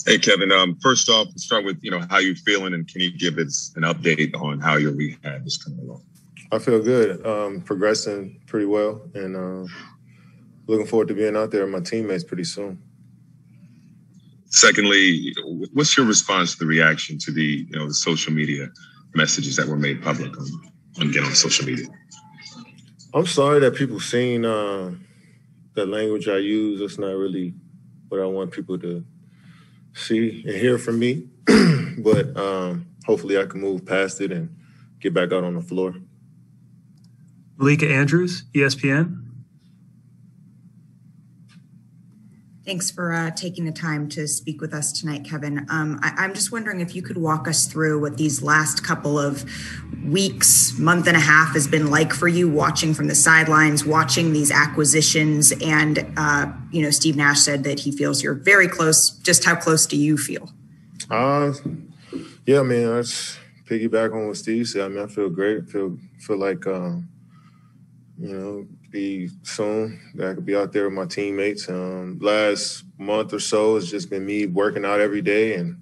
Hey, Kevin. First off, let's start with, how you're feeling, and can you give us an update on how your rehab is coming along? I feel good. Progressing pretty well, and looking forward to being out there with my teammates pretty soon. Secondly, what's your response to the reaction to the social media messages that were made public on social media? I'm sorry that people seen the language I use. That's not really what I want people to see and hear from me. But hopefully I can move past it and get back out on the floor. Malika Andrews, ESPN. Thanks for taking the time to speak with us tonight, Kevin. I'm just wondering if you could walk us through what these last couple of weeks, month and a half has been like for you, watching from the sidelines, watching these acquisitions. And, Steve Nash said that he feels you're very close. Just how close do you feel? Yeah, man, let's piggyback on what Steve said. I feel great. Feel like, be soon that I could be out there with my teammates. Last month or so, it's just been me working out every day and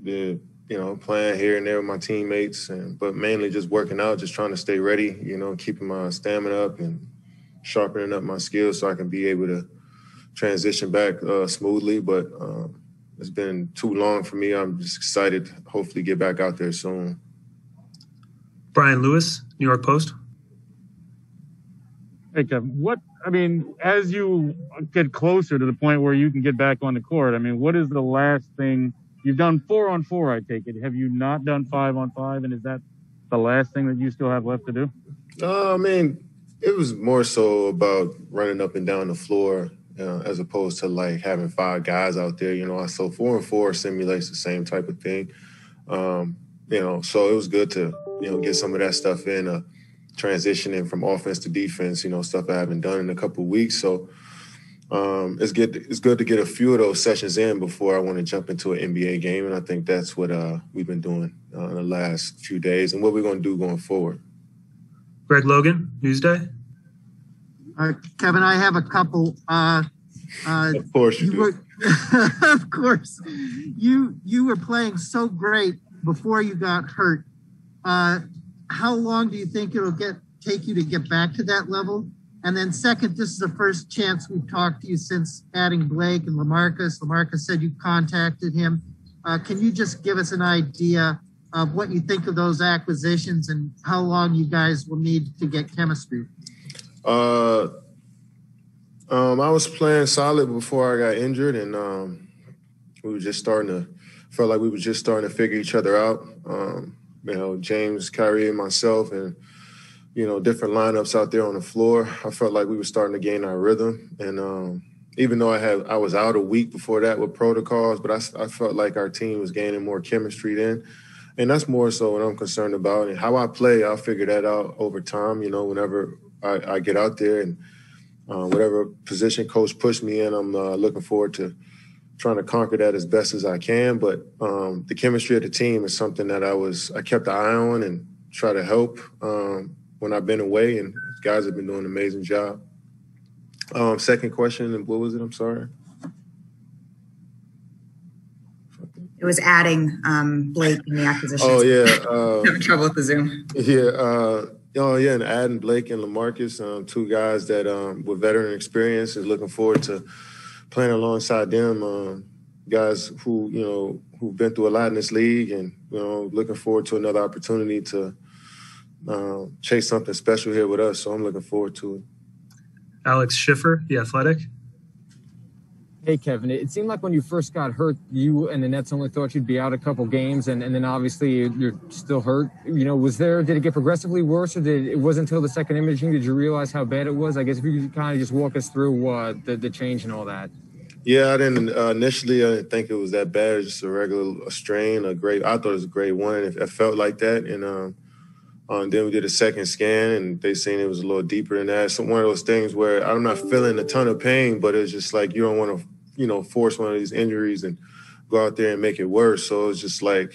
playing here and there with my teammates, but mainly just working out, just trying to stay ready, keeping my stamina up and sharpening up my skills so I can be able to transition back smoothly. But it's been too long for me. I'm just excited to hopefully get back out there soon. Brian Lewis, New York Post. Hey, Kevin, as you get closer to the point where you can get back on the court, what is the last thing you've done? 4-on-4, I take it. Have you not done 5-on-5? And is that the last thing that you still have left to do? It was more so about running up and down the floor as opposed to like having 5 guys out there. So 4-on-4 simulates the same type of thing. So it was good to, get some of that stuff in. Transitioning from offense to defense, stuff I haven't done in a couple of weeks. So it's good to get a few of those sessions in before I want to jump into an NBA game. And I think that's what we've been doing in the last few days and what we're going to do going forward. Greg Logan, Newsday. Kevin, I have a couple. Of course you do. Of course. You were playing so great before you got hurt. How long do you think it'll take you to get back to that level? And then second, this is the first chance we've talked to you since adding Blake and LaMarcus. LaMarcus said you contacted him. Can you just give us an idea of what you think of those acquisitions and how long you guys will need to get chemistry? I was playing solid before I got injured, and felt like we were just starting to figure each other out. James, Kyrie, and myself, and different lineups out there on the floor. I felt like we were starting to gain our rhythm, and even though I was out a week before that with protocols, but I felt like our team was gaining more chemistry then, and that's more so what I'm concerned about. And how I play, I'll figure that out over time. Whenever I get out there, and whatever position coach pushed me in, I'm looking forward to trying to conquer that as best as I can. But the chemistry of the team is something that I kept an eye on and try to help when I've been away, and guys have been doing an amazing job. Second question, what was it? I'm sorry. It was adding Blake in the acquisition. Oh, yeah. Having trouble with the Zoom. Yeah. And adding Blake and LaMarcus, 2 guys that with veteran experience, is looking forward to playing alongside them, guys who've been through a lot in this league, and looking forward to another opportunity to chase something special here with us. So I'm looking forward to it. Alex Schiffer, The Athletic. Hey, Kevin, it seemed like when you first got hurt, you and the Nets only thought you'd be out a couple games, and then obviously you're still hurt. Did it get progressively worse, or it wasn't until the second imaging did you realize how bad it was? I guess if you could kind of just walk us through the change and all that. Yeah, I didn't initially. I didn't think it was that bad. It was just a regular strain, I thought it was a grade 1. It felt like that, and then we did a second scan, and they seen it was a little deeper than that. It's one of those things where I'm not feeling a ton of pain, but it's just like you don't want to, force one of these injuries and go out there and make it worse. So it's just like,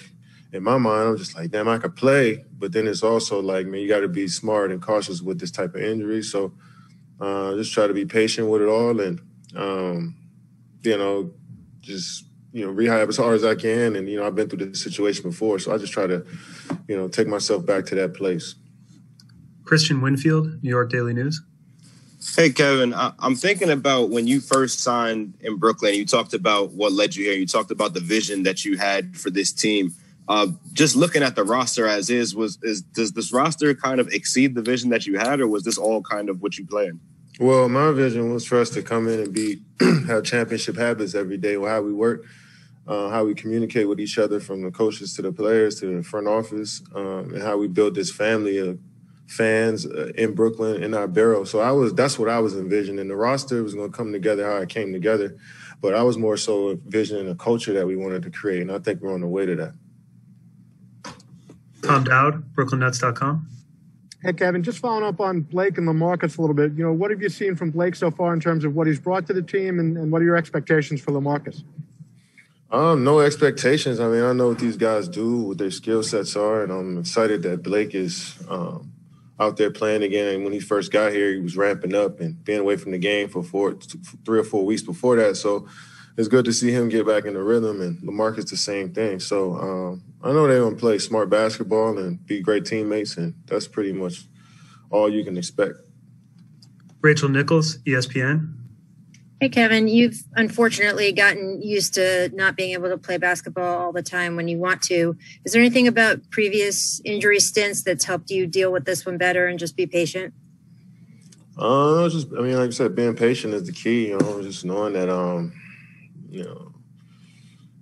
in my mind, I'm just like, damn, I could play. But then it's also like, man, you got to be smart and cautious with this type of injury. So just try to be patient with it all, and, just rehab as hard as I can. And, I've been through this situation before. So I just try to, take myself back to that place. Christian Winfield, New York Daily News. Hey, Kevin, I'm thinking about when you first signed in Brooklyn, you talked about what led you here. You talked about the vision that you had for this team. Just looking at the roster as is, does this roster kind of exceed the vision that you had, or was this all kind of what you planned? Well, my vision was for us to come in and have championship habits every day with how we work, how we communicate with each other, from the coaches to the players to the front office, and how we build this family of fans in Brooklyn in our borough. So that's what I was envisioning. The roster was going to come together how it came together, but I was more so envisioning a culture that we wanted to create, and I think we're on the way to that. Tom Dowd, BrooklynNets.com. Hey, Kevin, just following up on Blake and LaMarcus a little bit. What have you seen from Blake so far in terms of what he's brought to the team, and what are your expectations for LaMarcus? No expectations. I mean, I know what these guys do, what their skill sets are, and I'm excited that Blake is out there playing again. And when he first got here, he was ramping up and being away from the game for 3 or 4 weeks before that. So it's good to see him get back in the rhythm, and LaMarcus the same thing. So I know they're going to play smart basketball and be great teammates, and that's pretty much all you can expect. Rachel Nichols, ESPN. Hey, Kevin, you've unfortunately gotten used to not being able to play basketball all the time when you want to. Is there anything about previous injury stints that's helped you deal with this one better and just be patient? Like I said, being patient is the key, just knowing that,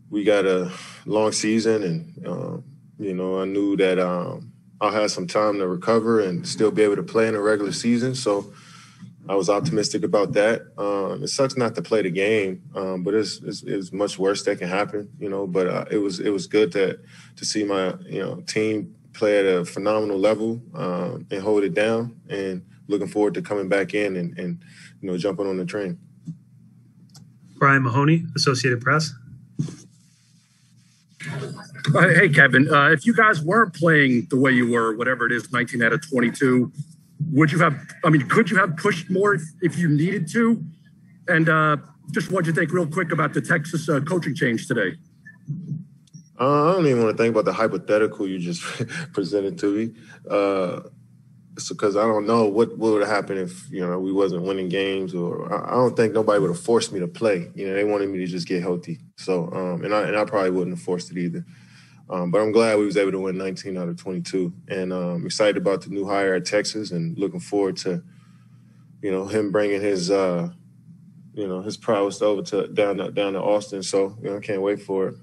we got a long season, and, I knew that I'll have some time to recover and still be able to play in a regular season. So I was optimistic about that. It sucks not to play the game, but it's much worse that can happen, but it was good to see my, team play at a phenomenal level and hold it down, and looking forward to coming back in and jumping on the train. Brian Mahoney, Associated Press. Hey, Kevin, if you guys weren't playing the way you were, whatever it is, 19 out of 22, could you have pushed more if you needed to? And just what you think real quick about the Texas coaching change today? I don't even want to think about the hypothetical you just presented to me. Because I don't know what would have happened if, we wasn't winning games, or I don't think nobody would have forced me to play. They wanted me to just get healthy. So, and I probably wouldn't have forced it either. But I'm glad we was able to win 19 out of 22. And I'm excited about the new hire at Texas, and looking forward to, him bringing his, his prowess over to down to Austin. So, I can't wait for it.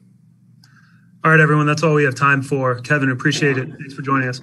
All right, everyone, that's all we have time for. Kevin, appreciate it. Thanks for joining us.